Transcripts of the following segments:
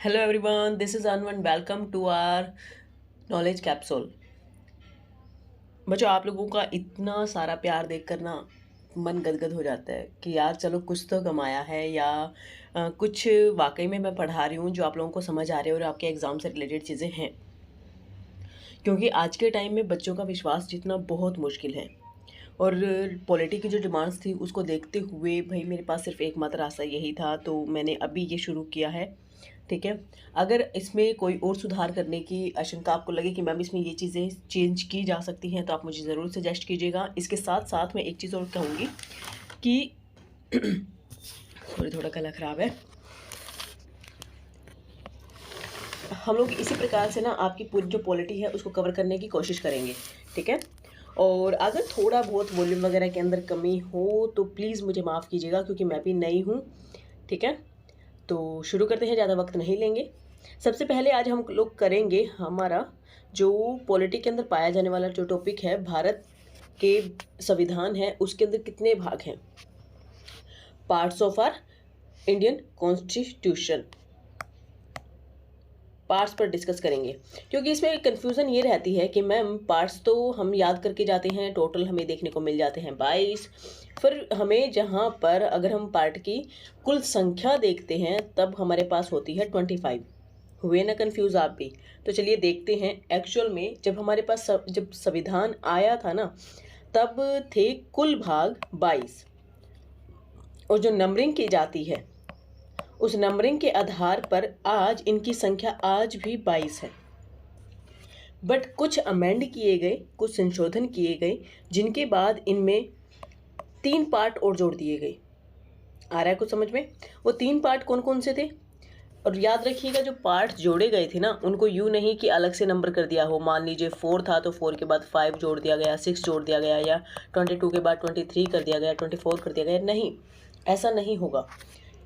Hello everyone, this is Anu and welcome to our knowledge capsule। बच्चों, आप लोगों का इतना सारा प्यार देखकर ना मन गदगद हो जाता है कि यार चलो कुछ तो कमाया है या कुछ वाकई में मैं पढ़ा रही हूँ जो आप लोगों को समझ आ रही है और आपके एग्ज़ाम से रिलेटेड चीज़ें हैं। क्योंकि आज के टाइम में बच्चों का विश्वास जीतना बहुत मुश्किल है और पॉलिटी की जो डिमांड्स थी उसको देखते हुए भाई मेरे पास सिर्फ एकमात्र रास्ता यही था, तो मैंने अभी ये शुरू किया है। ठीक है, अगर इसमें कोई और सुधार करने की आशंका आपको लगे कि मैम इसमें ये चीज़ें चेंज की जा सकती हैं तो आप मुझे ज़रूर सजेस्ट कीजिएगा। इसके साथ साथ मैं एक चीज़ और कहूँगी कि सॉरी थोड़ा गला ख़राब है। हम लोग इसी प्रकार से ना आपकी पूरी जो पॉलिटी है उसको कवर करने की कोशिश करेंगे। ठीक है, और अगर थोड़ा बहुत वॉल्यूम वगैरह के अंदर कमी हो तो प्लीज़ मुझे माफ़ कीजिएगा क्योंकि मैं भी नई हूँ। ठीक है, तो शुरू करते हैं, ज़्यादा वक्त नहीं लेंगे। सबसे पहले आज हम लोग करेंगे हमारा जो पॉलिटी के अंदर पाया जाने वाला जो टॉपिक है, भारत के संविधान है उसके अंदर कितने भाग हैं, parts of our Indian constitution, parts पर डिस्कस करेंगे। क्योंकि इसमें कन्फ्यूज़न ये रहती है कि मैम पार्ट्स तो हम याद करके जाते हैं, टोटल हमें देखने को मिल जाते हैं 22, फिर हमें जहाँ पर अगर हम पार्ट की कुल संख्या देखते हैं तब हमारे पास होती है 25। हुए ना कन्फ्यूज़ आप भी? तो चलिए देखते हैं एक्चुअल में जब हमारे पास जब संविधान आया था ना तब थे कुल भाग 22 और जो नंबरिंग की जाती है उस नंबरिंग के आधार पर आज इनकी संख्या आज भी 22 है। बट कुछ अमेंड किए गए, कुछ संशोधन किए गए जिनके बाद इनमें 3 पार्ट और जोड़ दिए गए। आ रहा है कुछ समझ में? वो 3 पार्ट कौन कौन से थे? और याद रखिएगा जो पार्ट जोड़े गए थे ना उनको यूँ नहीं कि अलग से नंबर कर दिया हो। मान लीजिए 4 था तो 4 के बाद 5 जोड़ दिया गया, 6 जोड़ दिया गया, या 22 के बाद 23 कर दिया गया, 24 कर दिया गया। नहीं, ऐसा नहीं होगा।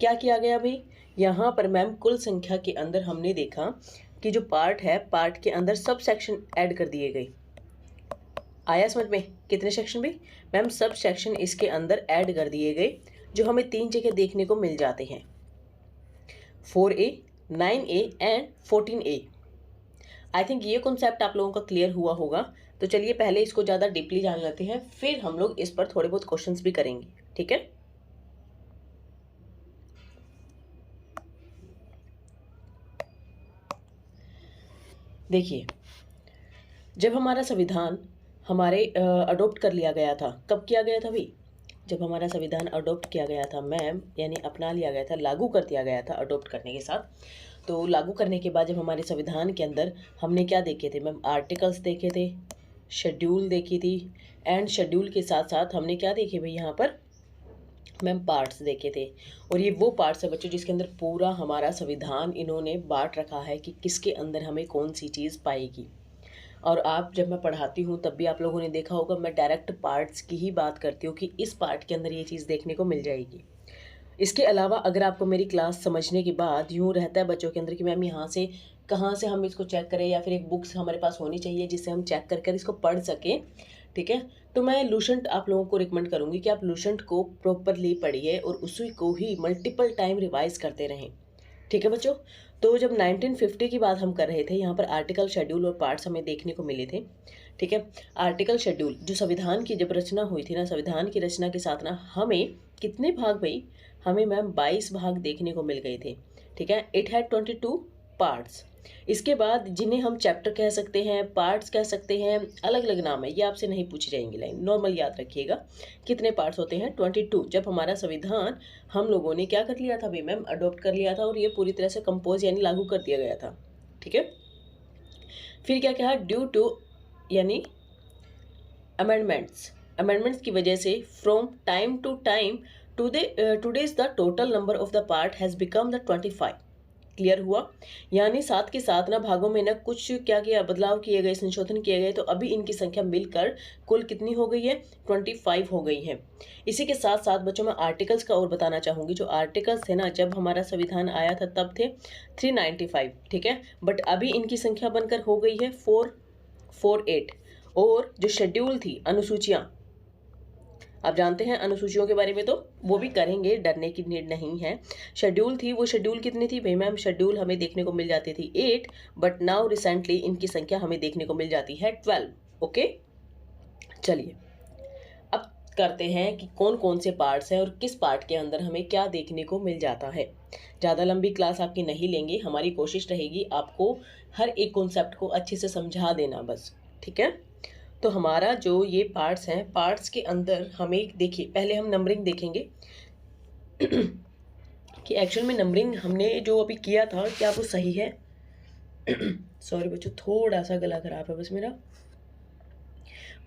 क्या किया गया भाई? यहाँ पर मैम कुल संख्या के अंदर हमने देखा कि जो पार्ट है पार्ट के अंदर सब सेक्शन ऐड कर दिए गए। आया समझ में? कितने सेक्शन भाई? मैम सब सेक्शन इसके अंदर ऐड कर दिए गए जो हमें 3 जगह देखने को मिल जाते हैं, 4A, 9A and 14A। I think ये कॉन्सेप्ट आप लोगों का क्लियर हुआ होगा। तो चलिए पहले इसको ज़्यादा डीपली जान लेते हैं, फिर हम लोग इस पर थोड़े बहुत क्वेश्चंस भी करेंगे। ठीक है, देखिए जब हमारा संविधान हमारे अडॉप्ट कर लिया गया था, कब किया गया था भाई? जब हमारा संविधान अडॉप्ट किया गया था मैम, यानी अपना लिया गया था, लागू कर दिया गया था अडॉप्ट करने के साथ। तो लागू करने के बाद जब हमारे संविधान के अंदर हमने क्या देखे थे मैम? आर्टिकल्स देखे थे, शेड्यूल देखी थी, एंड शेड्यूल के साथ साथ हमने क्या देखे भाई यहाँ पर मैम? पार्ट्स देखे थे। और ये वो पार्ट्स है बच्चों जिसके अंदर पूरा हमारा संविधान इन्होंने बांट रखा है कि किसके अंदर हमें कौन सी चीज़ पाएगी। और आप जब मैं पढ़ाती हूँ तब भी आप लोगों ने देखा होगा मैं डायरेक्ट पार्ट्स की ही बात करती हूँ कि इस पार्ट के अंदर ये चीज़ देखने को मिल जाएगी। इसके अलावा अगर आपको मेरी क्लास समझने के बाद यूँ रहता है बच्चों के अंदर कि मैम यहाँ से कहाँ से हम इसको चेक करें, या फिर एक बुक्स हमारे पास होनी चाहिए जिससे हम चेक कर इसको पढ़ सकें। ठीक है, तो मैं लूसेंट आप लोगों को रिकमेंड करूँगी कि आप लूसेंट को प्रॉपरली पढ़िए और उसी को ही मल्टीपल टाइम रिवाइज करते रहें। ठीक है बच्चों, तो जब 1950 की बात हम कर रहे थे यहाँ पर आर्टिकल, शेड्यूल और पार्ट्स हमें देखने को मिले थे। ठीक है, आर्टिकल शेड्यूल जो संविधान की जब रचना हुई थी ना, संविधान की रचना के साथ ना हमें कितने भाग भाई? हमें मैम 22 भाग देखने को मिल गए थे। ठीक है, इट हैड 22 पार्ट्स। इसके बाद जिन्हें हम चैप्टर कह सकते हैं, पार्ट्स कह सकते हैं, अलग अलग नाम है, ये आपसे नहीं पूछी जाएंगी लाइन, नॉर्मल याद रखिएगा। कितने पार्ट्स होते हैं? 22। जब हमारा संविधान हम लोगों ने क्या कर लिया था भाई मैम? अडॉप्ट कर लिया था और ये पूरी तरह से कंपोज यानी लागू कर दिया गया था। ठीक है, फिर क्या कहा? ड्यू टू यानी अमेंडमेंट्स की वजह से from time to time today's the total number of the part has become the 25। Clear हुआ? यानी साथ के साथ ना भागों में ना कुछ क्या किया, बदलाव किए गए, संशोधन किए गए, तो अभी इनकी संख्या मिलकर कुल कितनी हो गई है? 25 हो गई है। इसी के साथ साथ बच्चों मैं आर्टिकल्स का और बताना चाहूँगी। जो आर्टिकल्स थे ना जब हमारा संविधान आया था तब थे 395। ठीक है, बट अभी इनकी संख्या बनकर हो गई है 448। और जो शेड्यूल थी, अनुसूचियाँ, आप जानते हैं अनुसूचियों के बारे में, तो वो भी करेंगे, डरने की नीड नहीं है। शेड्यूल थी, वो शेड्यूल कितनी थी भाई मैम? शेड्यूल हमें देखने को मिल जाती थी 8, बट नाउ रिसेंटली इनकी संख्या हमें देखने को मिल जाती है 12। ओके, चलिए अब करते हैं कि कौन कौन से पार्ट्स हैं और किस पार्ट के अंदर हमें क्या देखने को मिल जाता है। ज़्यादा लंबी क्लास आपकी नहीं लेंगे, हमारी कोशिश रहेगी आपको हर एक कॉन्सेप्ट को अच्छे से समझा देना बस, ठीक है। तो हमारा जो ये पार्ट्स हैं, पार्ट्स के अंदर हमें देखिए, पहले हम नंबरिंग देखेंगे कि एक्चुअल में नंबरिंग हमने जो अभी किया था क्या वो सही है। सॉरी बच्चों, थोड़ा सा गला खराब है बस मेरा।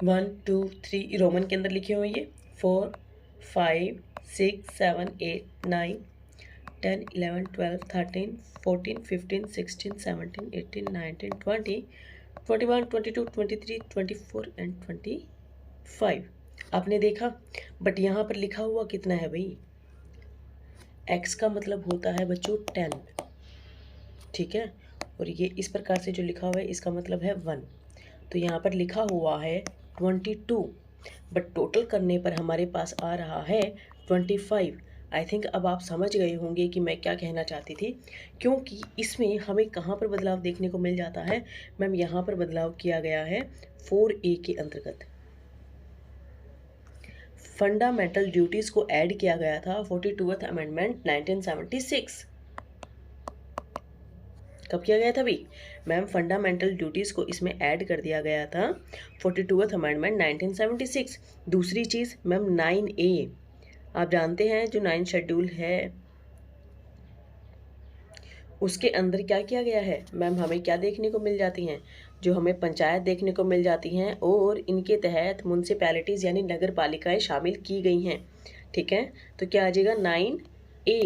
1 2 3 रोमन के अंदर लिखे हुए ये 4 5 6 7 8 9 10 11 12 13 14 15 16 17 18 19 20 21 22 23 24 एंड 25 आपने देखा। बट यहाँ पर लिखा हुआ कितना है भाई? x का मतलब होता है बच्चों 10, ठीक है। और ये इस प्रकार से जो लिखा हुआ है इसका मतलब है 1। तो यहाँ पर लिखा हुआ है 22, बट टोटल करने पर हमारे पास आ रहा है 25। आई थिंक अब आप समझ गए होंगे कि मैं क्या कहना चाहती थी, क्योंकि इसमें हमें कहाँ पर बदलाव देखने को मिल जाता है मैम? यहाँ पर बदलाव किया गया है 4A के अंतर्गत। फंडामेंटल ड्यूटीज़ को ऐड किया गया था 42th अमेंडमेंट 1976। कब किया गया था भाई मैम? फंडामेंटल ड्यूटीज़ को इसमें ऐड कर दिया गया था 42th अमेंडमेंट 1976। दूसरी चीज़ मैम 9A, आप जानते हैं जो 9 शेड्यूल है उसके अंदर क्या किया गया है मैम? हमें क्या देखने को मिल जाती हैं? जो हमें पंचायत देखने को मिल जाती हैं और इनके तहत म्यूनसिपैलिटीज़ यानी नगर पालिकाएँ शामिल की गई हैं, ठीक है। तो क्या आ जाएगा 9A,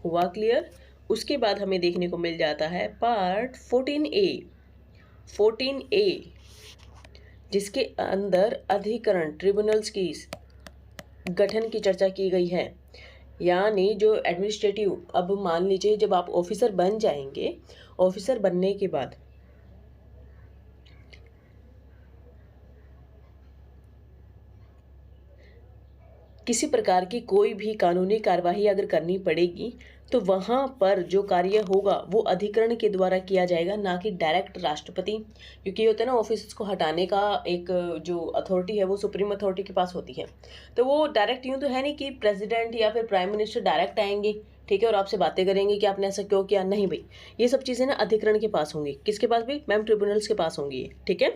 हुआ क्लियर। उसके बाद हमें देखने को मिल जाता है पार्ट 14A, 14A जिसके अंदर अधिकरण ट्रिब्यूनल्स की गठन की चर्चा की गई है। यानी जो एडमिनिस्ट्रेटिव, अब मान लीजिए जब आप ऑफिसर बन जाएंगे, ऑफिसर बनने के बाद किसी प्रकार की कोई भी कानूनी कार्यवाही अगर करनी पड़ेगी तो वहाँ पर जो कार्य होगा वो अधिकरण के द्वारा किया जाएगा, ना कि डायरेक्ट राष्ट्रपति। क्योंकि होता है ना, ऑफिस को हटाने का एक जो अथॉरिटी है वो सुप्रीम अथॉरिटी के पास होती है। तो वो डायरेक्ट यूँ तो है नहीं कि प्रेसिडेंट या फिर प्राइम मिनिस्टर डायरेक्ट आएंगे, ठीक है, और आपसे बातें करेंगे कि आपने ऐसा क्यों किया। नहीं भाई, ये सब चीज़ें ना अधिकरण के पास होंगी। किसके पास भी मैम? ट्रिब्यूनल्स के पास होंगी, ठीक है।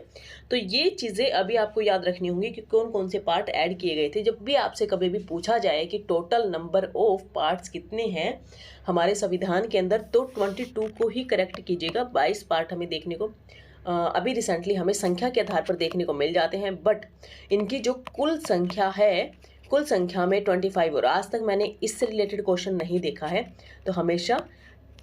तो ये चीज़ें अभी आपको याद रखनी होंगी कि कौन कौन से पार्ट ऐड किए गए थे। जब भी आपसे कभी भी पूछा जाए कि टोटल नंबर ऑफ पार्ट्स कितने हैं हमारे संविधान के अंदर, तो 22 को ही करेक्ट कीजिएगा। 22 पार्ट हमें देखने को अभी रिसेंटली हमें संख्या के आधार पर देखने को मिल जाते हैं, बट इनकी जो कुल संख्या है, कुल संख्या में 25, और आज तक मैंने इससे रिलेटेड क्वेश्चन नहीं देखा है। तो हमेशा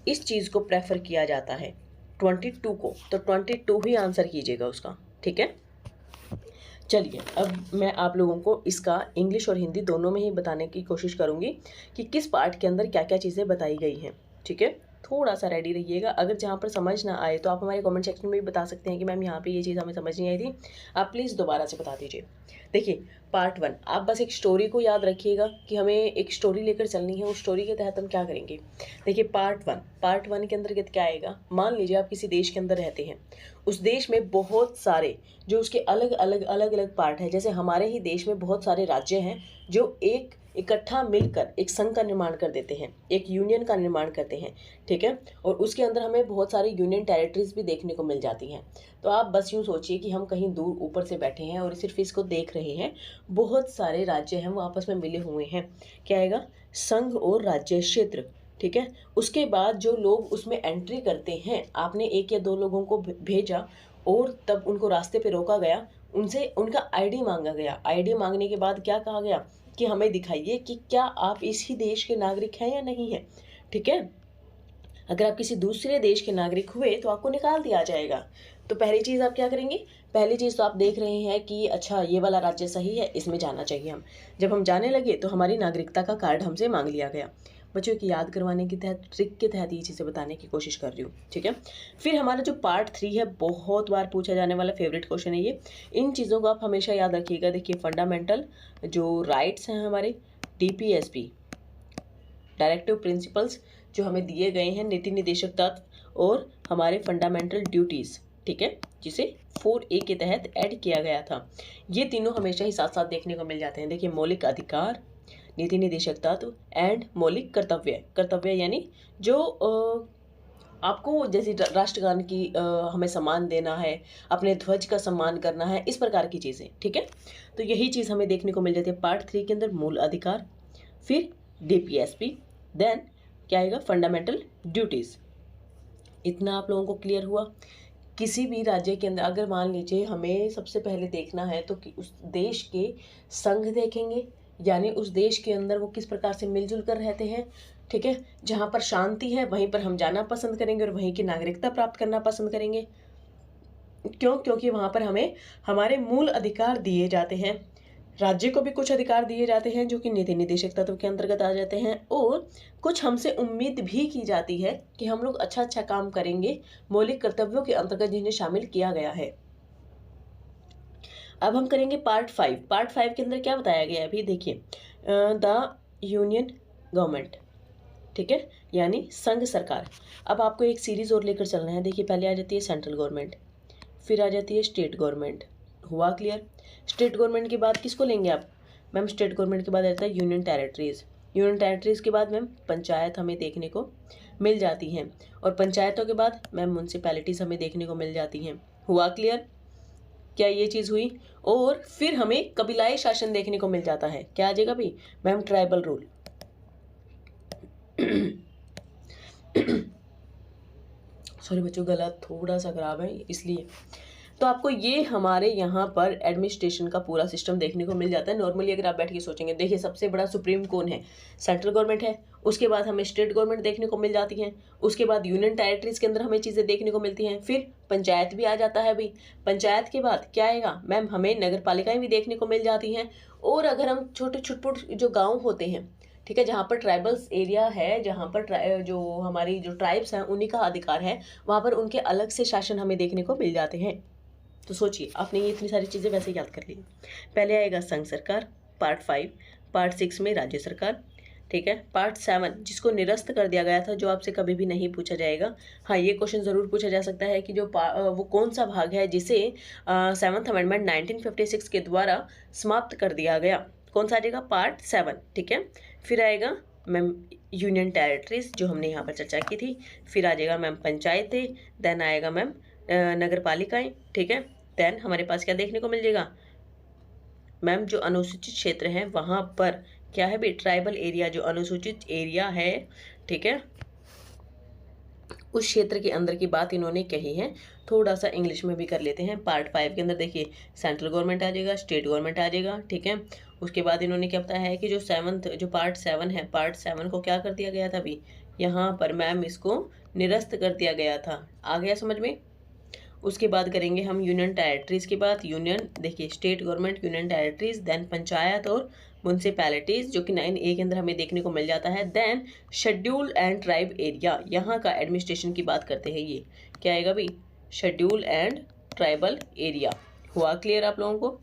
इस चीज़ को प्रेफर किया जाता है 22 को, तो 22 ही आंसर कीजिएगा उसका, ठीक है। चलिए अब मैं आप लोगों को इसका इंग्लिश और हिंदी दोनों में ही बताने की कोशिश करूँगी कि किस पार्ट के अंदर क्या क्या चीज़ें बताई गई हैं, ठीक है। थोड़ा सा रेडी रहिएगा। अगर जहाँ पर समझ ना आए तो आप हमारे कमेंट सेक्शन में भी बता सकते हैं कि मैम यहाँ पे ये चीज़ हमें समझ नहीं आई थी, आप प्लीज़ दोबारा से बता दीजिए। देखिए पार्ट 1, आप बस एक स्टोरी को याद रखिएगा कि हमें एक स्टोरी लेकर चलनी है। उस स्टोरी के तहत हम क्या करेंगे, देखिए पार्ट 1 के अंतर्गत क्या आएगा। मान लीजिए आप किसी देश के अंदर रहते हैं, उस देश में बहुत सारे जो उसके अलग अलग पार्ट हैं। जैसे हमारे ही देश में बहुत सारे राज्य हैं जो एक इकट्ठा मिलकर एक संघ का निर्माण कर देते हैं, एक यूनियन का निर्माण करते हैं, ठीक है। और उसके अंदर हमें बहुत सारी यूनियन टेरिटरीज भी देखने को मिल जाती हैं। तो आप बस यूँ सोचिए कि हम कहीं दूर ऊपर से बैठे हैं और सिर्फ इसको देख रहे हैं। बहुत सारे राज्य हैं वो आपस में मिले हुए हैं। क्या आएगा, संघ और राज्य क्षेत्र, ठीक है। उसके बाद जो लोग उसमें एंट्री करते हैं, आपने 1 या 2 लोगों को भेजा और तब उनको रास्ते पे रोका गया, उनसे उनका आईडी मांगा गया। आईडी मांगने के बाद क्या कहा गया कि हमें दिखाइए कि क्या आप इसी देश के नागरिक हैं या नहीं है, ठीक है। अगर आप किसी दूसरे देश के नागरिक हुए तो आपको निकाल दिया जाएगा। तो पहली चीज़ आप क्या करेंगे, पहली चीज़ तो आप देख रहे हैं कि अच्छा ये वाला राज्य सही है, इसमें जाना चाहिए हम। जब हम जाने लगे तो हमारी नागरिकता का कार्ड हमसे मांग लिया गया। बच्चों की याद करवाने के तहत, ट्रिक के तहत ये चीज़ें बताने की कोशिश कर रही हूँ, ठीक है। फिर हमारा जो पार्ट 3 है, बहुत बार पूछा जाने वाला फेवरेट क्वेश्चन है ये। इन चीज़ों को आप हमेशा याद रखिएगा। देखिए, फंडामेंटल जो राइट्स हैं हमारे, DPSP डायरेक्टिव प्रिंसिपल्स जो हमें दिए गए हैं, नीति निदेशक तत्व और हमारे फंडामेंटल ड्यूटीज़, ठीक है, जिसे 4A के तहत ऐड किया गया था। ये तीनों हमेशा ही साथ साथ देखने को मिल जाते हैं। देखिए, मौलिक अधिकार, नीति निदेशक तत्व एंड मौलिक कर्तव्य। कर्तव्य यानी जो आपको जैसे राष्ट्रगान की हमें सम्मान देना है, अपने ध्वज का सम्मान करना है, इस प्रकार की चीज़ें, ठीक है। तो यही चीज़ हमें देखने को मिल जाती है पार्ट 3 के अंदर। मूल अधिकार, फिर DPSP, देन क्या आएगा, फंडामेंटल ड्यूटीज़। इतना आप लोगों को क्लियर हुआ। किसी भी राज्य के अंदर अगर मान लीजिए हमें सबसे पहले देखना है तो कि उस देश के संघ देखेंगे, यानी उस देश के अंदर वो किस प्रकार से मिलजुल कर रहते हैं, ठीक है। जहाँ पर शांति है वहीं पर हम जाना पसंद करेंगे और वहीं की नागरिकता प्राप्त करना पसंद करेंगे। क्यों? क्योंकि वहाँ पर हमें हमारे मूल अधिकार दिए जाते हैं। राज्य को भी कुछ अधिकार दिए जाते हैं जो कि नीति निदेशक तत्व के अंतर्गत आ जाते हैं, और कुछ हमसे उम्मीद भी की जाती है कि हम लोग अच्छा अच्छा काम करेंगे मौलिक कर्तव्यों के अंतर्गत जिन्हें शामिल किया गया है। अब हम करेंगे पार्ट 5। पार्ट 5 के अंदर क्या बताया गया है अभी देखिए, द यूनियन गवर्नमेंट, ठीक है, यानी संघ सरकार। अब आपको एक सीरीज और लेकर चलना है। देखिए, पहले आ जाती है सेंट्रल गवर्नमेंट, फिर आ जाती है स्टेट गवर्नमेंट। हुआ क्लियर? स्टेट गवर्नमेंट के बाद किसको लेंगे आप? मैम, स्टेट गवर्नमेंट के बाद आता है यूनियन टेरिटरीज। यूनियन टेरिटरीज के बाद मैम पंचायत हमें देखने को मिल जाती हैं, और पंचायतों के बाद मैम म्यूनसिपैलिटीज़ हमें देखने को मिल जाती हैं। हुआ क्लियर? क्या ये चीज़ हुई? और फिर हमें कबीलाई शासन देखने को मिल जाता है। क्या आ जाएगा भाई? Ma'am, tribal rule. सॉरी बच्चों, गला थोड़ा सा खराब है इसलिए। तो आपको ये हमारे यहाँ पर एडमिनिस्ट्रेशन का पूरा सिस्टम देखने को मिल जाता है। नॉर्मली अगर आप बैठ के सोचेंगे, देखिए सबसे बड़ा सुप्रीम कौन है? सेंट्रल गवर्नमेंट है। उसके बाद हमें स्टेट गवर्नमेंट देखने को मिल जाती हैं। उसके बाद यूनियन टेरिटरीज के अंदर हमें चीज़ें देखने को मिलती हैं। फिर पंचायत भी आ जाता है भाई। पंचायत के बाद क्या आएगा? मैम, हमें नगर पालिकाएँ भी देखने को मिल जाती हैं। और अगर हम छोटे छोटे जो गाँव होते हैं, ठीक है, जहाँ पर ट्राइबल्स एरिया है, जहाँ पर जो हमारी जो ट्राइब्स हैं उन्हीं का अधिकार है, वहाँ पर उनके अलग से शासन हमें देखने को मिल जाते हैं। तो सोचिए, आपने ये इतनी सारी चीज़ें वैसे याद कर ली। पहले आएगा संघ सरकार, पार्ट 5। पार्ट 6 में राज्य सरकार, ठीक है। पार्ट 7 जिसको निरस्त कर दिया गया था, जो आपसे कभी भी नहीं पूछा जाएगा। हाँ, ये क्वेश्चन ज़रूर पूछा जा सकता है कि जो वो कौन सा भाग है जिसे 7th अमेंडमेंट 1956 के द्वारा समाप्त कर दिया गया। कौन सा आ जाएगा? पार्ट 7, ठीक है। फिर आएगा मैम यूनियन टेरिटरीज, जो हमने यहाँ पर चर्चा की थी। फिर आ जाएगा मैम पंचायतें, देन आएगा मैम नगर पालिकाएँ, ठीक है। देन हमारे पास क्या देखने को मिल जाएगा? मैम, जो अनुसूचित क्षेत्र हैं वहाँ पर क्या है भाई? ट्राइबल एरिया, जो अनुसूचित एरिया है, ठीक है, उस क्षेत्र के अंदर की बात इन्होंने कही है। थोड़ा सा इंग्लिश में भी कर लेते हैं। पार्ट 5 के अंदर देखिए, सेंट्रल गवर्नमेंट आ जाएगा, स्टेट गवर्नमेंट आ जाएगा, ठीक है। उसके बाद इन्होंने क्या बताया है कि जो पार्ट 7 है, पार्ट 7 को क्या कर दिया गया था अभी? यहाँ पर मैम इसको निरस्त कर दिया गया था। आ गया समझ में? उसके बाद करेंगे हम यूनियन टेरिटरीज के बाद यूनियन, देखिए state government, union territories, then panchayat और म्यूनसिपैलिटीज़, जो कि 9A के अंदर हमें देखने को मिल जाता है। Then schedule and tribe area, यहाँ का एडमिनिस्ट्रेशन की बात करते हैं। ये क्या आएगा भाई? Schedule and tribal area. हुआ क्लियर आप लोगों को?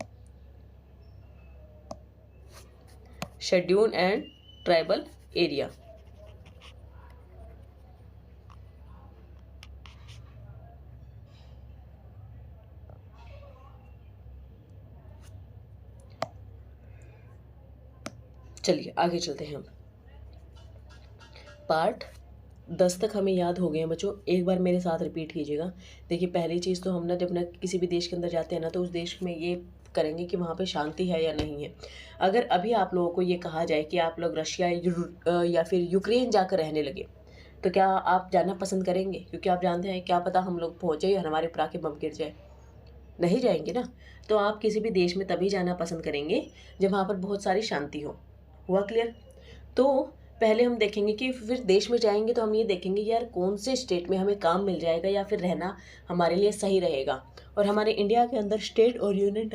Schedule and tribal area. चलिए आगे चलते हैं हम। पार्ट 10 तक हमें याद हो गए हैं बच्चों। एक बार मेरे साथ रिपीट कीजिएगा। देखिए, पहली चीज़ तो हम ना जब ना किसी भी देश के अंदर जाते हैं ना, तो उस देश में ये करेंगे कि वहाँ पे शांति है या नहीं है। अगर अभी आप लोगों को ये कहा जाए कि आप लोग रशिया या फिर यूक्रेन जाकर रहने लगे, तो क्या आप जाना पसंद करेंगे? क्योंकि आप जानते हैं, क्या पता हम लोग पहुँचे और हमारे ऊपर आके बम गिर जाए। नहीं जाएंगे ना। तो आप किसी भी देश में तभी जाना पसंद करेंगे जब वहाँ पर बहुत सारी शांति हो। हुआ क्लियर? तो पहले हम देखेंगे कि फिर देश में जाएंगे तो हम ये देखेंगे यार कौन से स्टेट में हमें काम मिल जाएगा या फिर रहना हमारे लिए सही रहेगा। और हमारे इंडिया के अंदर स्टेट और यूनियन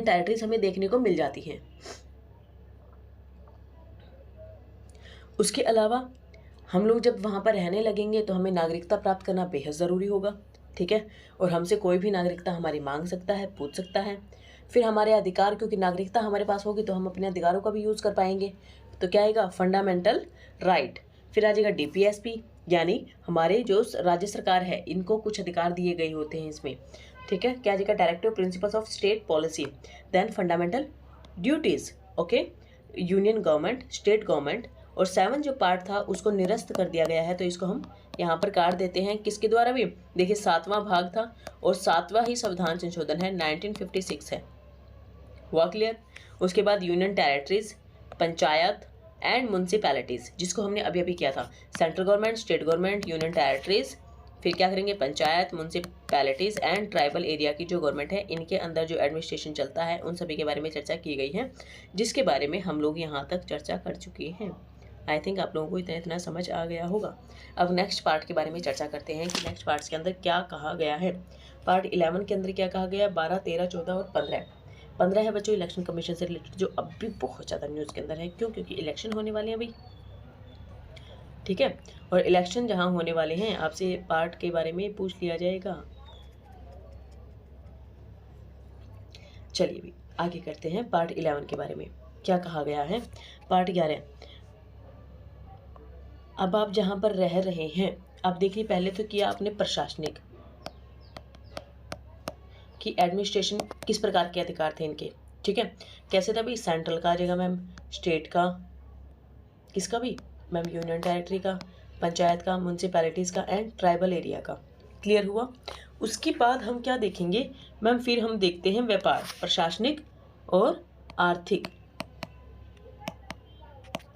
टेरिटरीज हमें देखने को मिल जाती हैं। उसके अलावा हम लोग जब वहाँ पर रहने लगेंगे तो हमें नागरिकता प्राप्त करना बेहद ज़रूरी होगा, ठीक है। और हमसे कोई भी नागरिकता हमारी मांग सकता है, पूछ सकता है। फिर हमारे अधिकार, क्योंकि नागरिकता हमारे पास होगी तो हम अपने अधिकारों का भी यूज़ कर पाएंगे। तो क्या आएगा? Fundamental right. फिर आ जाएगा डीपीएसपी, यानी हमारे जो राज्य सरकार है इनको कुछ अधिकार दिए गए होते हैं इसमें, ठीक है। क्या आ जाएगा? Directive principles of state policy. Then fundamental duties, okay. Union government, state government. और 7 जो पार्ट था उसको निरस्त कर दिया गया है, तो इसको हम यहाँ पर काट देते हैं। किसके द्वारा भी? देखिए 7वां भाग था और 7वां ही संविधान संशोधन है, 1956 है। हुआ क्लियर? उसके बाद union territories, panchayat and municipalities, जिसको हमने अभी अभी किया था। Central government, state government, union territories, फिर क्या करेंगे? Panchayat, municipalities and tribal area की जो गवर्नमेंट है, इनके अंदर जो एडमिनिस्ट्रेशन चलता है उन सभी के बारे में चर्चा की गई है, जिसके बारे में हम लोग यहाँ तक चर्चा कर चुके हैं। आई थिंक आप लोगों को इतना समझ आ गया होगा। अब नेक्स्ट पार्ट के बारे में चर्चा करते हैं कि नेक्स्ट पार्ट्स के अंदर क्या कहा गया है। पार्ट 11 के अंदर क्या कहा गया है? 12, 13, 14 और 15 है बच्चों, इलेक्शन कमीशन से रिलेटेड, जो अब भी बहुत ज़्यादा न्यूज़ के अंदर है। क्यों? क्योंकि इलेक्शन होने वाले हैं अभी, ठीक है। और इलेक्शन जहाँ होने वाले हैं, आपसे पार्ट के बारे में पूछ लिया जाएगा। चलिए भी आगे करते हैं पार्ट 11 के बारे में क्या कहा गया है। पार्ट 11, अब आप जहाँ पर रह रहे हैं, आप देखिए पहले तो किया आपने प्रशासनिक कि एडमिनिस्ट्रेशन किस प्रकार के अधिकार थे इनके, ठीक है। कैसे था भाई? सेंट्रल का आ जाएगा मैम, स्टेट का, किसका भी मैम? यूनियन टेरिटरी का, पंचायत का, म्यूनसिपैलिटीज़ का एंड ट्राइबल एरिया का। क्लियर हुआ? उसके बाद हम क्या देखेंगे मैम? फिर हम देखते हैं व्यापार, प्रशासनिक और आर्थिक।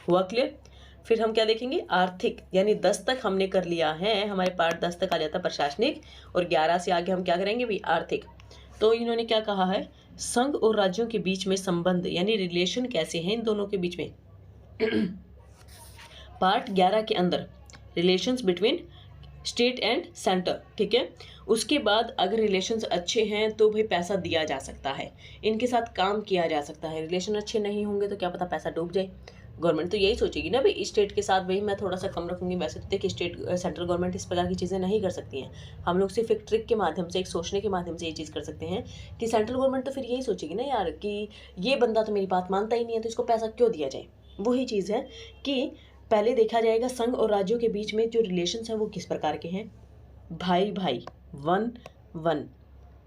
हुआ क्लियर? फिर हम क्या देखेंगे? आर्थिक, यानी 10 तक हमने कर लिया है, हमारे पार्ट 10 तक आ जाता है प्रशासनिक, और 11 से आगे हम क्या करेंगे भी? आर्थिक। तो इन्होंने क्या कहा है? संघ और राज्यों के बीच में संबंध, यानी रिलेशन कैसे हैं इन दोनों के बीच में। पार्ट 11 के अंदर relations between state and centre, ठीक है। उसके बाद अगर रिलेशंस अच्छे हैं तो भाई पैसा दिया जा सकता है, इनके साथ काम किया जा सकता है। रिलेशन अच्छे नहीं होंगे तो क्या पता पैसा डूब जाए। गवर्नमेंट तो यही सोचेगी ना भाई, स्टेट के साथ भाई मैं थोड़ा सा कम रखूंगी। वैसे तो देखिए सेंट्रल गवर्नमेंट इस प्रकार की चीज़ें नहीं कर सकती हैं। हम लोग सिर्फ एक ट्रिक के माध्यम से, एक सोचने के माध्यम से ये चीज़ कर सकते हैं कि सेंट्रल गवर्नमेंट तो फिर यही सोचेगी ना यार कि ये बंदा तो मेरी बात मानता ही नहीं है, तो इसको पैसा क्यों दिया जाए। वही चीज़ है कि पहले देखा जाएगा संघ और राज्यों के बीच में जो रिलेशंस हैं वो किस प्रकार के हैं। भाई भाई, 1-1,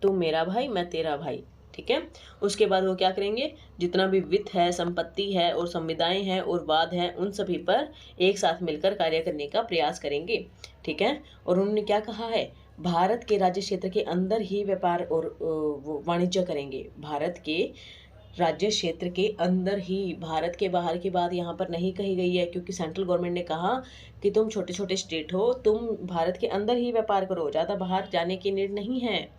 तू मेरा भाई मैं तेरा भाई, ठीक है। उसके बाद वो क्या करेंगे? जितना भी वित्त है, संपत्ति है और संविदाएं हैं और वाद हैं, उन सभी पर एक साथ मिलकर कार्य करने का प्रयास करेंगे, ठीक है। और उन्होंने क्या कहा है? भारत के राज्य क्षेत्र के अंदर ही व्यापार और वाणिज्य करेंगे। भारत के राज्य क्षेत्र के अंदर ही, भारत के बाहर की बात यहाँ पर नहीं कही गई है, क्योंकि सेंट्रल गवर्नमेंट ने कहा कि तुम छोटे छोटे स्टेट हो, तुम भारत के अंदर ही व्यापार करो, ज़्यादा बाहर जाने की नीड नहीं है।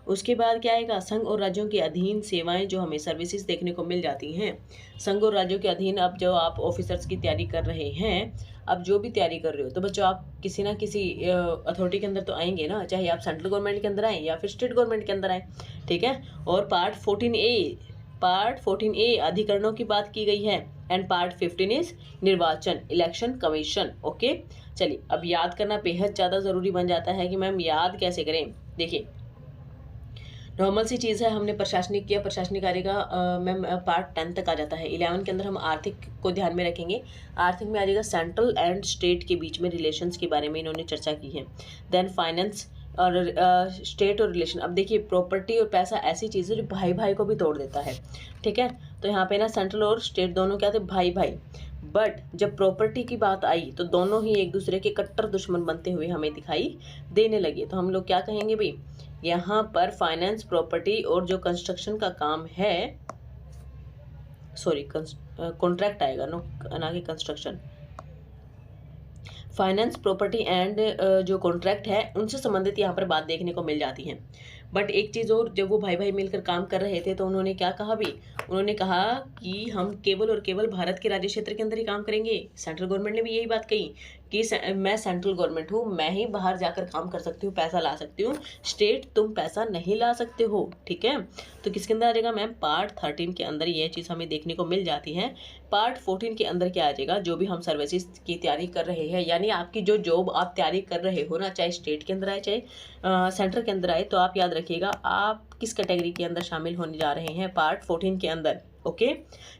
उसके बाद क्या आएगा? संघ और राज्यों के अधीन सेवाएं, जो हमें सर्विसेज देखने को मिल जाती हैं। संघ और राज्यों के अधीन, अब जो आप ऑफिसर्स की तैयारी कर रहे हैं, अब जो भी तैयारी कर रहे हो, तो बच्चों आप किसी ना किसी अथॉरिटी के अंदर तो आएंगे ना, चाहे आप सेंट्रल गवर्नमेंट के अंदर आए या फिर स्टेट गवर्नमेंट के अंदर आए, ठीक है। और पार्ट 14A अधिकरणों की बात की गई है, एंड पार्ट 15 इज निर्वाचन, इलेक्शन कमीशन, ओके। चलिए अब याद करना बेहद ज़्यादा ज़रूरी बन जाता है कि मैम याद कैसे करें। देखिए नॉर्मल सी चीज़ है, हमने प्रशासनिक किया, प्रशासनिक कार्य का मैम पार्ट 10 तक आ जाता है। 11 के अंदर हम आर्थिक को ध्यान में रखेंगे। आर्थिक में आ जाएगा सेंट्रल एंड स्टेट के बीच में रिलेशंस के बारे में इन्होंने चर्चा की है। देन फाइनेंस और स्टेट और रिलेशन। अब देखिए प्रॉपर्टी और पैसा ऐसी चीज़ है जो भाई भाई को भी तोड़ देता है, ठीक है। तो यहाँ पे ना सेंट्रल और स्टेट दोनों क्या थे? भाई भाई। बट जब प्रॉपर्टी की बात आई तो दोनों ही एक दूसरे के कट्टर दुश्मन बनते हुए हमें दिखाई देने लगे। तो हम लोग क्या कहेंगे भाई? यहाँ पर फाइनेंस, प्रॉपर्टी और जो कंस्ट्रक्शन का काम है, सॉरी कॉन्ट्रैक्ट आएगा ना कि कंस्ट्रक्शन। फाइनेंस, प्रॉपर्टी एंड जो कॉन्ट्रैक्ट है उनसे संबंधित यहाँ पर बात देखने को मिल जाती है। बट एक चीज़ और, जब वो भाई भाई मिलकर काम कर रहे थे तो उन्होंने क्या कहा भी? उन्होंने कहा कि हम केवल और केवल भारत के राज्य क्षेत्र के अंदर ही काम करेंगे। सेंट्रल गवर्नमेंट ने भी यही बात कही, कि मैं सेंट्रल गवर्नमेंट हूँ, मैं ही बाहर जाकर काम कर सकती हूँ, पैसा ला सकती हूँ, स्टेट तुम पैसा नहीं ला सकते हो, ठीक है। तो किसके अंदर आ जाएगा मैम, पार्ट 13 के अंदर ये चीज़ हमें देखने को मिल जाती है। पार्ट 14 के अंदर क्या आ जाएगा, जो भी हम सर्विसेज की तैयारी कर रहे हैं, यानी आपकी जो जॉब आप तैयारी कर रहे हो ना, चाहे स्टेट के अंदर आए चाहे सेंटर के अंदर आए, तो आप याद रखिएगा आप किस कैटेगरी के अंदर शामिल होने जा रहे हैं, पार्ट 14 के अंदर, ओके।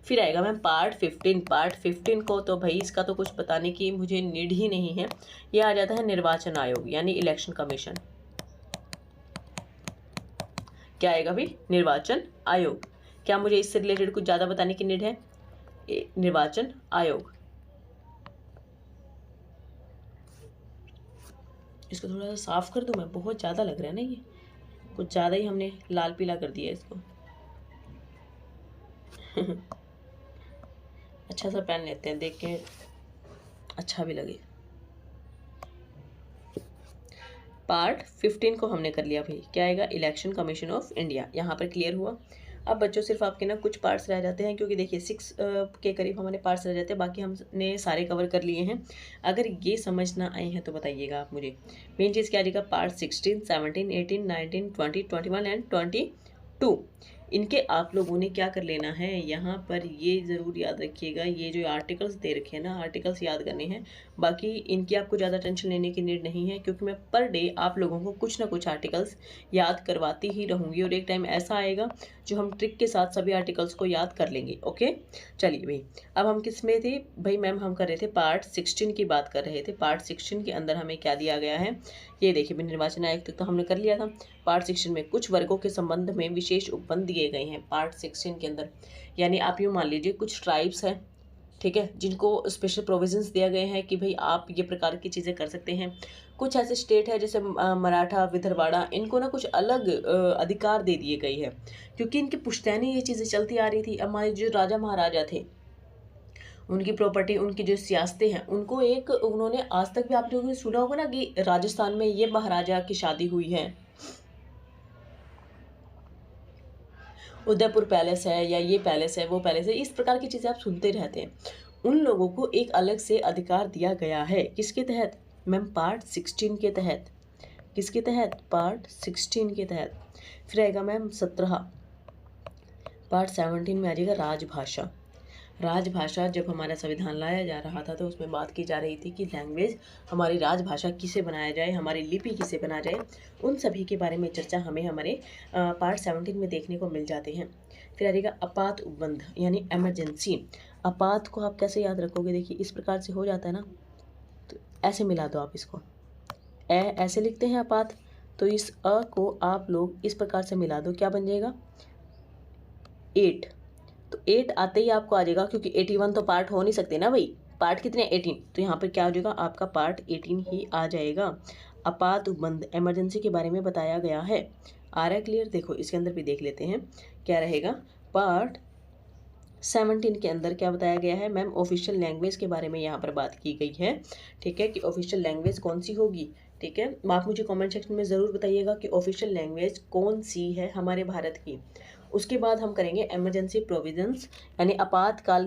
फिर आएगा मैम पार्ट 15। पार्ट 15 को तो भाई इसका तो कुछ बताने की मुझे नीड ही नहीं है। ये आ जाता है निर्वाचन आयोग यानी इलेक्शन कमीशन। क्या आएगा भाई, निर्वाचन आयोग। क्या मुझे इससे रिलेटेड कुछ ज़्यादा बताने की नीड है, निर्वाचन आयोग। इसको थोड़ा सा साफ कर दूं मैं, बहुत ज़्यादा लग रहा है ना, ये कुछ ज़्यादा ही हमने लाल पीला कर दिया इसको। अच्छा सा पेन लेते हैं, देख के अच्छा भी लगे। पार्ट 15 को हमने कर लिया भाई, क्या आएगा, इलेक्शन कमीशन ऑफ इंडिया। यहाँ पर क्लियर हुआ। अब बच्चों सिर्फ आपके ना कुछ पार्ट्स रह जाते हैं, क्योंकि देखिए 6 के करीब हमारे पार्ट्स रह जाते हैं, बाकी हमने सारे कवर कर लिए हैं। अगर ये समझ ना आए हैं तो बताइएगा आप मुझे। मेन चीज़ क्या आ जाएगा, पार्ट 16, 17, 18, 19, 20, 21 एंड 22। इनके आप लोगों ने क्या कर लेना है, यहाँ पर ये ज़रूर याद रखिएगा, ये जो आर्टिकल्स दे रखे हैं ना, आर्टिकल्स याद करने हैं। बाकी इनकी आपको ज़्यादा टेंशन लेने की नीड नहीं है, क्योंकि मैं पर डे आप लोगों को कुछ ना कुछ आर्टिकल्स याद करवाती ही रहूँगी, और एक टाइम ऐसा आएगा जो हम ट्रिक के साथ सभी आर्टिकल्स को याद कर लेंगे, ओके। चलिए भाई, अब हम किस में थे भाई मैम, हम कर रहे थे पार्ट 16 की बात कर रहे थे। पार्ट 16 के अंदर हमें क्या दिया गया है, ये देखिए, निर्वाचन आयोग तक तो हमने कर लिया था। पार्ट 16 में कुछ वर्गों के संबंध में विशेष उपबंध दिए गए हैं पार्ट 16 के अंदर। यानी आप यूँ मान लीजिए कुछ ट्राइब्स हैं, ठीक है, जिनको स्पेशल प्रोविजंस दिया गए हैं कि भाई आप ये प्रकार की चीज़ें कर सकते हैं। कुछ ऐसे स्टेट है जैसे मराठा, विदर्भाड़ा, इनको ना कुछ अलग अधिकार दे दिए गए हैं, क्योंकि इनकी पुश्तैनी ये चीज़ें चलती आ रही थी। हमारे जो राजा महाराजा थे, उनकी प्रॉपर्टी, उनकी जो सियासतें हैं, उनको एक उन्होंने, आज तक भी आप लोगों ने सुना होगा ना कि राजस्थान में ये महाराजा की शादी हुई है, उदयपुर पैलेस है, या ये पैलेस है, वो पैलेस है, इस प्रकार की चीज़ें आप सुनते रहते हैं। उन लोगों को एक अलग से अधिकार दिया गया है, किसके तहत मैम, पार्ट 16 के तहत। किसके तहत, पार्ट 16 के तहत। फिर आएगा मैम 17, पार्ट 17 में आ जाएगा राजभाषा। राजभाषा जब हमारा संविधान लाया जा रहा था तो उसमें बात की जा रही थी कि लैंग्वेज, हमारी राजभाषा किसे बनाया जाए, हमारी लिपि किसे बना जाए, उन सभी के बारे में चर्चा हमें हमारे पार्ट 17 में देखने को मिल जाते हैं। फिर आ जाएगा आपात उपबंध यानी एमरजेंसी। आपात को आप कैसे याद रखोगे, देखिए इस प्रकार से हो जाता है ना, तो ऐसे मिला दो आप इसको, ऐसे लिखते हैं आपात, तो इस अ को आप लोग इस प्रकार से मिला दो, क्या बन जाएगा, 8। तो 8 आते ही आपको आ जाएगा, क्योंकि 81 तो पार्ट हो नहीं सकते ना भाई, पार्ट कितने, 18, तो यहाँ पर क्या हो जाएगा, आपका पार्ट 18 ही आ जाएगा। आपात उपबंध इमरजेंसी के बारे में बताया गया है। आ रहा है क्लियर, देखो इसके अंदर भी देख लेते हैं क्या रहेगा। पार्ट 17 के अंदर क्या बताया गया है मैम, ऑफिशियल लैंग्वेज के बारे में यहाँ पर बात की गई है, ठीक है, कि ऑफिशियल लैंग्वेज कौन सी होगी, ठीक है। आप मुझे कमेंट सेक्शन में ज़रूर बताइएगा कि ऑफिशियल लैंग्वेज कौन सी है हमारे भारत की। उसके बाद हम करेंगे इमरजेंसी प्रोविजंस यानी आपातकाल।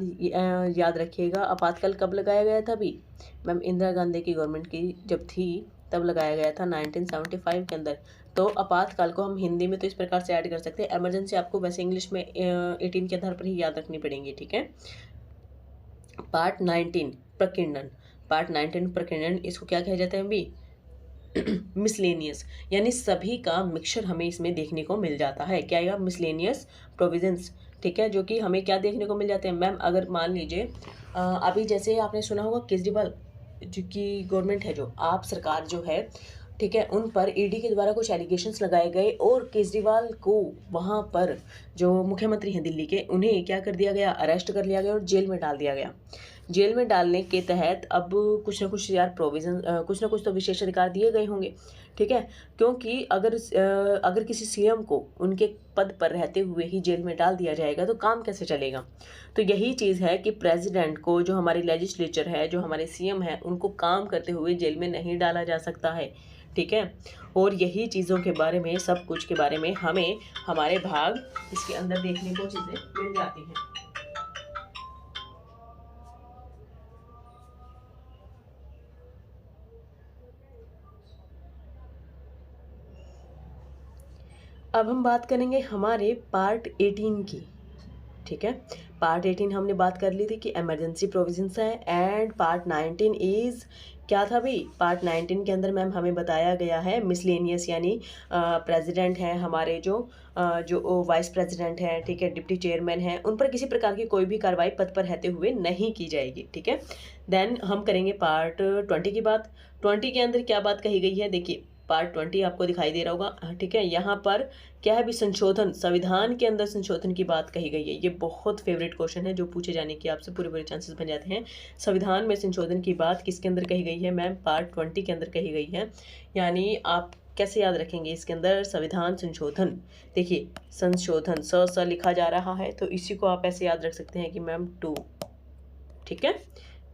याद रखिएगा आपातकाल कब लगाया गया था अभी मैम, इंदिरा गांधी की गवर्नमेंट की जब थी तब लगाया गया था 1975 के अंदर। तो आपातकाल को हम हिंदी में तो इस प्रकार से ऐड कर सकते हैं, इमरजेंसी आपको वैसे इंग्लिश में 18 के आधार पर ही याद रखनी पड़ेंगी, ठीक है। पार्ट 19 प्रकीर्णन, पार्ट 19 प्रकीर्णन, इसको क्या कहा जाता है अभी, मिसलेनियस, यानी सभी का मिक्सचर हमें इसमें देखने को मिल जाता है। क्या आएगा, मिसलेनियस प्रोविजंस, ठीक है, जो कि हमें क्या देखने को मिल जाते हैं मैम, अगर मान लीजिए अभी जैसे आपने सुना होगा केजरीवाल जो कि गवर्नमेंट है, जो आप सरकार जो है, ठीक है, उन पर ईडी के द्वारा कुछ एलिगेशंस लगाए गए और केजरीवाल को वहाँ पर जो मुख्यमंत्री हैं दिल्ली के, उन्हें क्या कर दिया गया, अरेस्ट कर लिया गया और जेल में डाल दिया गया। जेल में डालने के तहत अब कुछ ना कुछ यार प्रोविज़न, कुछ ना कुछ तो विशेष अधिकार दिए गए होंगे, ठीक है, क्योंकि अगर किसी सीएम को उनके पद पर रहते हुए ही जेल में डाल दिया जाएगा तो काम कैसे चलेगा। तो यही चीज़ है कि प्रेसिडेंट को, जो हमारे लेजिस्लेचर है, जो हमारे सीएम है, उनको काम करते हुए जेल में नहीं डाला जा सकता है, ठीक है। और यही चीज़ों के बारे में, सब कुछ के बारे में हमें हमारे भाग इसके अंदर देखने को चीज़ें मिल जाती हैं। अब हम बात करेंगे हमारे पार्ट 18 की। ठीक है, पार्ट 18 हमने बात कर ली थी कि इमरजेंसी प्रोविजंस है, एंड पार्ट 19 इज़ क्या था भाई? पार्ट 19 के अंदर मैम हमें बताया गया है मिसलेनियस, यानी प्रेसिडेंट हैं हमारे, जो वाइस प्रेसिडेंट हैं, ठीक है, डिप्टी चेयरमैन हैं, उन पर किसी प्रकार की कोई भी कार्रवाई पद पर रहते हुए नहीं की जाएगी। ठीक है, देन हम करेंगे पार्ट 20 की बात। 20 के अंदर क्या बात कही गई है? देखिए, पार्ट 20 आपको दिखाई दे रहा होगा। ठीक है, यहाँ पर क्या है भी? संशोधन, संविधान के अंदर संशोधन की बात कही गई है। ये बहुत फेवरेट क्वेश्चन है जो पूछे जाने की आपसे पूरे पूरे चांसेस बन जाते हैं। संविधान में संशोधन की बात किसके अंदर कही गई है मैम? पार्ट 20 के अंदर कही गई है। यानी आप कैसे याद रखेंगे इसके अंदर? संविधान संशोधन, देखिए संशोधन स लिखा जा रहा है, तो इसी को आप ऐसे याद रख सकते हैं कि मैम 2। ठीक है,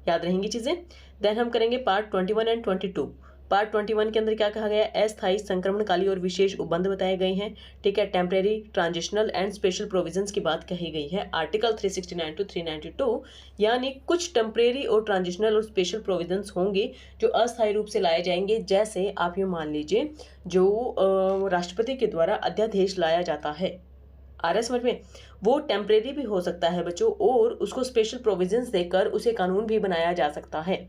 याद रहेंगी चीज़ें। देन हम करेंगे पार्ट 21 एंड 22। पार्ट 21 के अंदर क्या कहा गया है? अस्थायी, संक्रमणकाली और विशेष उपबंध बताए गए हैं। ठीक है, temporary, transitional and special provisions की बात कही गई है। आर्टिकल 369 टू 392, यानी कुछ टेम्परेरी और ट्रांजिशनल और स्पेशल प्रोविजंस होंगे जो अस्थायी रूप से लाए जाएंगे। जैसे आप ये मान लीजिए, जो राष्ट्रपति के द्वारा अध्यादेश लाया जाता है, आ रहा है समझ में? वो टेम्परेरी भी हो सकता है बच्चों, और उसको स्पेशल प्रोविजंस देकर उसे कानून भी बनाया जा सकता है।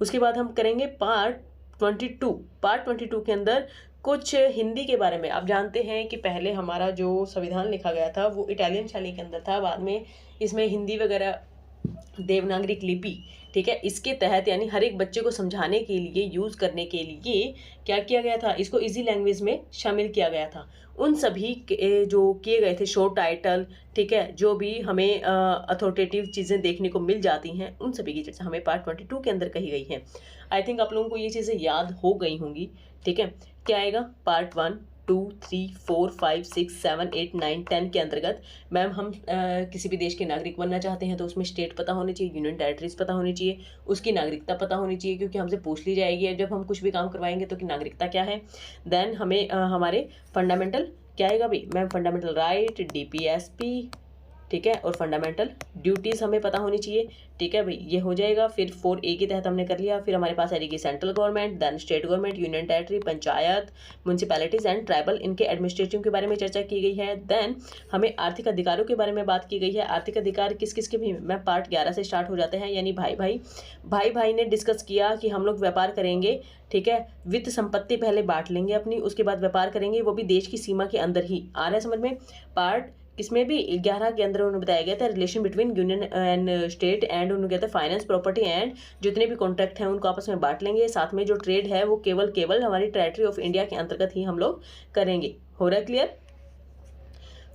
उसके बाद हम करेंगे पार्ट 22। पार्ट 22 के अंदर कुछ हिंदी के बारे में। आप जानते हैं कि पहले हमारा जो संविधान लिखा गया था वो इटालियन शैली के अंदर था, बाद में इसमें हिंदी वगैरह, देवनागरिक लिपि, ठीक है, इसके तहत यानी हर एक बच्चे को समझाने के लिए, यूज़ करने के लिए क्या किया गया था? इसको इजी लैंग्वेज में शामिल किया गया था। उन सभी जो किए गए थे शो टाइटल, ठीक है, जो भी हमें अथॉरिटेटिव चीज़ें देखने को मिल जाती हैं, उन सभी की चर्चा हमें पार्ट 22 के अंदर कही गई है। आई थिंक आप लोगों को ये चीज़ें याद हो गई होंगी। ठीक है, क्या आएगा? पार्ट 1, 2, 3, 4, 5, 6, 7, 8, 9, 10 के अंतर्गत मैम हम किसी भी देश के नागरिक बनना चाहते हैं तो उसमें स्टेट पता होनी चाहिए, यूनियन टेरिटरीज पता होनी चाहिए, उसकी नागरिकता पता होनी चाहिए, क्योंकि हमसे पूछ ली जाएगी जब हम कुछ भी काम करवाएंगे तो कि नागरिकता क्या है। देन हमें हमारे फंडामेंटल क्या आएगा भाई मैम? फंडामेंटल राइट, DPSP, ठीक है, और फंडामेंटल ड्यूटीज़ हमें पता होनी चाहिए। ठीक है भाई, ये हो जाएगा। फिर 4A के तहत हमने कर लिया। फिर हमारे पास आएगी central government, then state government, union territory, panchayat, municipalities and tribal, इनके एडमिनिस्ट्रेटिव के बारे में चर्चा की गई है। देन हमें आर्थिक अधिकारों के बारे में बात की गई है। आर्थिक अधिकार किस किस के भी मैं पार्ट 11 से स्टार्ट हो जाते हैं, यानी भाई ने डिस्कस किया कि हम लोग व्यापार करेंगे। ठीक है, वित्त संपत्ति पहले बांट लेंगे अपनी, उसके बाद व्यापार करेंगे, वो भी देश की सीमा के अंदर ही। आ रहा है समझ में? पार्ट इसमें भी 11 के अंदर उन्होंने बताया गया था relation between union and state, and उन्होंने कहता है फाइनेंस, प्रॉपर्टी एंड जितने भी कॉन्ट्रैक्ट हैं उनको आपस में बांट लेंगे। साथ में जो ट्रेड है वो केवल हमारी टेरिटरी ऑफ इंडिया के अंतर्गत ही हम लोग करेंगे। हो रहा है क्लियर?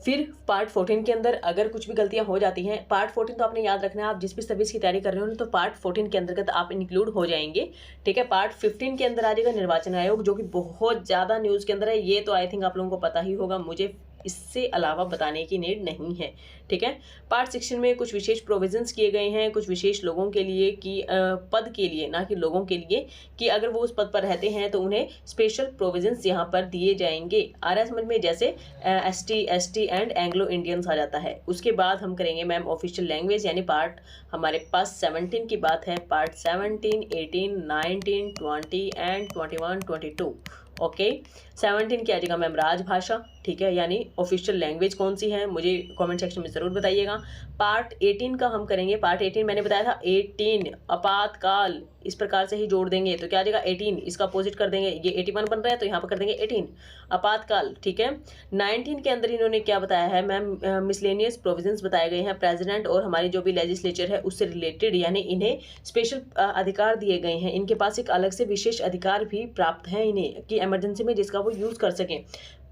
फिर पार्ट 14 के अंदर अगर कुछ भी गलतियां हो जाती हैं, पार्ट 14 तो आपने याद रखना है, आप जिस भी सर्विस की तैयारी कर रहे हो तो पार्ट 14 के अंतर्गत आप इंक्लूड हो जाएंगे। ठीक है, पार्ट 15 के अंदर आ जाएगा निर्वाचन आयोग, जो कि बहुत ज़्यादा न्यूज़ के अंदर है। ये तो आई थिंक आप लोगों को पता ही होगा, मुझे इससे अलावा बताने की नीड नहीं है। ठीक है, पार्ट 16 में कुछ विशेष प्रोविजंस किए गए हैं, कुछ विशेष लोगों के लिए कि पद के लिए, ना कि लोगों के लिए, कि अगर वो उस पद पर रहते हैं तो उन्हें स्पेशल प्रोविजंस यहाँ पर दिए जाएंगे। आ रहा है समझ में? जैसे ST एंड एंग्लो इंडियंस आ जाता है। उसके बाद हम करेंगे मैम ऑफिशियल लैंग्वेज, यानी पार्ट हमारे पास 17 की बात है। Part 17, 18, 19, 20 and 21, 22। ओके, 17 की आ जाएगा मैम राजभाषा। ठीक है, यानी ऑफिशियल लैंग्वेज कौन सी है, मुझे कमेंट सेक्शन में ज़रूर बताइएगा। पार्ट 18 का हम करेंगे। पार्ट 18 मैंने बताया था 18 आपातकाल, इस प्रकार से ही जोड़ देंगे तो क्या आ जाएगा 18, इसका अपोजिट कर देंगे, ये 81 बन रहा है तो यहाँ पर कर देंगे 18 आपातकाल। ठीक है, 19 के अंदर इन्होंने क्या बताया है मैम? मिसलेनियस प्रोविजंस बताए गए हैं। प्रेसिडेंट और हमारी जो भी लेजिस्लेचर है उससे रिलेटेड, यानी इन्हें स्पेशल अधिकार दिए गए हैं। इनके पास एक अलग से विशेष अधिकार भी प्राप्त है इन्हें, कि इमरजेंसी में जिसका वो यूज़ कर सकें।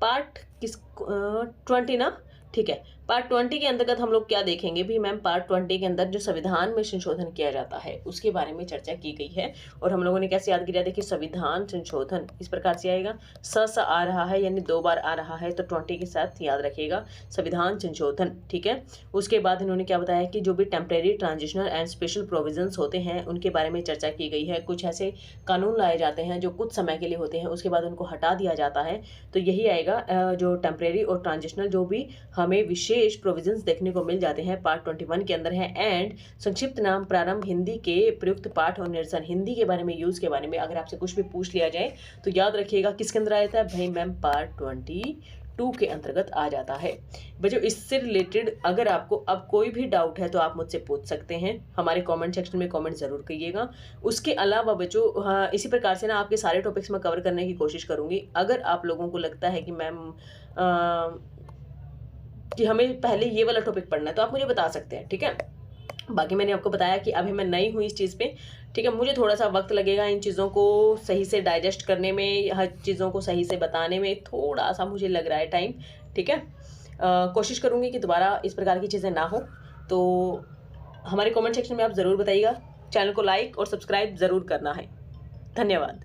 पार्ट 20 ना? ठीक है, पार्ट 20 के अंतर्गत हम लोग क्या देखेंगे भी मैम? पार्ट 20 के अंदर जो संविधान में संशोधन किया जाता है उसके बारे में चर्चा की गई है। और हम लोगों ने कैसे याद किया? देखिए, संविधान संशोधन इस प्रकार से आएगा, स आ रहा है, यानी 2 बार आ रहा है, तो 20 के साथ याद रखिएगा संविधान संशोधन। ठीक है, उसके बाद इन्होंने क्या बताया कि जो भी temporary, transitional and special provisions होते हैं उनके बारे में चर्चा की गई है। कुछ ऐसे कानून लाए जाते हैं जो कुछ समय के लिए होते हैं, उसके बाद उनको हटा दिया जाता है। तो यही आएगा जो टेम्परेरी और ट्रांजिशनल जो भी हमें विशेष प्रोविजंस देखने को मिल जाते हैं, पार्ट 21 के अंदर है। एंड संक्षिप्त नाम प्रारंभ, हिंदी के प्रयुक्त पाठ और निरसन, हिंदी के बारे में, यूज़ के बारे में अगर आपसे कुछ भी पूछ लिया जाए तो याद रखिएगा किसके अंदर आया था भाई मैम? पार्ट 22 2 के अंतर्गत आ जाता है। बच्चों इससे रिलेटेड अगर आपको अब कोई भी डाउट है तो आप मुझसे पूछ सकते हैं, हमारे कमेंट सेक्शन में कमेंट ज़रूर करिएगा। उसके अलावा बच्चों हाँ, इसी प्रकार से ना आपके सारे टॉपिक्स मैं कवर करने की कोशिश करूँगी। अगर आप लोगों को लगता है कि मैम कि हमें पहले ये वाला टॉपिक पढ़ना है तो आप मुझे बता सकते हैं, ठीक है। बाकी मैंने आपको बताया कि अभी मैं नई हूँ इस चीज़ पे, ठीक है। मुझे थोड़ा सा वक्त लगेगा इन चीज़ों को सही से डाइजेस्ट करने में, हर चीज़ों को सही से बताने में थोड़ा सा मुझे लग रहा है टाइम, ठीक है। कोशिश करूँगी कि दोबारा इस प्रकार की चीज़ें ना हो। तो हमारे कमेंट सेक्शन में आप ज़रूर बताइएगा। चैनल को लाइक और सब्सक्राइब ज़रूर करना है। धन्यवाद।